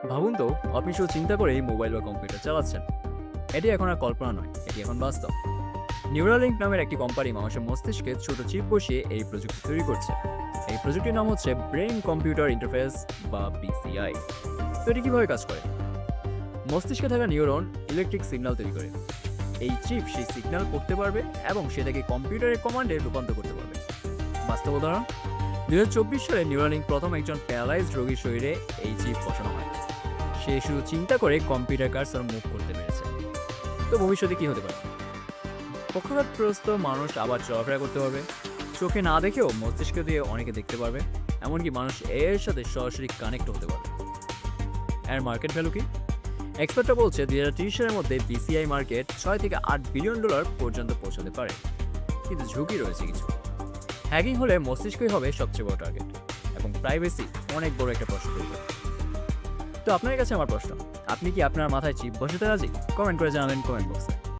ভাবুন তো, আপনি শুধু চিন্তা করেই মোবাইল বা কম্পিউটার চালাচ্ছেন। এটি এখন আর কল্পনা নয়, এটি এখন বাস্তব। নিউরালিঙ্ক নামের একটি কোম্পানি মানুষের মস্তিষ্কে ছোট চিপ বসিয়ে এই প্রযুক্তি তৈরি করছে। এই প্রযুক্তির নাম হচ্ছে ব্রেইন কম্পিউটার ইন্টারফেস বা বিসিআই। তো এটি কীভাবে কাজ করে? মস্তিষ্কে থাকা নিউরন ইলেকট্রিক সিগন্যাল তৈরি করে। এই চিপ সেই সিগন্যাল পড়তে পারবে এবং সেটাকে কম্পিউটারের কমান্ডে রূপান্তর করতে পারবে। বাস্তব উদাহরণ, 2024 সালে নিউরালিঙ্ক প্রথম একজন প্যারালাইজড রোগীর শরীরে এই চিপ বসানো হয়। সে শুধু চিন্তা করে কম্পিউটার কার্সর মুভ করতে পেরেছে। তো ভবিষ্যতে কি হতে পারে? পক্ষাঘাতগ্রস্ত মানুষ আবার চলাফেরা করতে পারবে, চোখে না দেখেও মস্তিষ্ক দিয়ে অনেকে দেখতে পারবে, এমনকি মানুষ এর সাথে সরাসরি কানেক্ট হতে পারবে। এর মার্কেট ভ্যালু কি? এক্সপার্টরা বলছে 2030 সালের মধ্যে বিসিআই মার্কেট $6 থেকে $8 বিলিয়ন পর্যন্ত পৌঁছাতে পারে। কিন্তু ঝুঁকি রয়েছে কিছু। হ্যাকিং হলে মস্তিষ্কই হবে সবচেয়ে বড় টার্গেট, এবং প্রাইভেসি অনেক বড় একটা প্রশ্ন তৈরি করে। তো আপনার কাছে আমার প্রশ্ন, আপনি কি আপনার মাথায় চিপ বসাতে রাজি? কমেন্ট করে জানাবেন কমেন্ট বক্সে।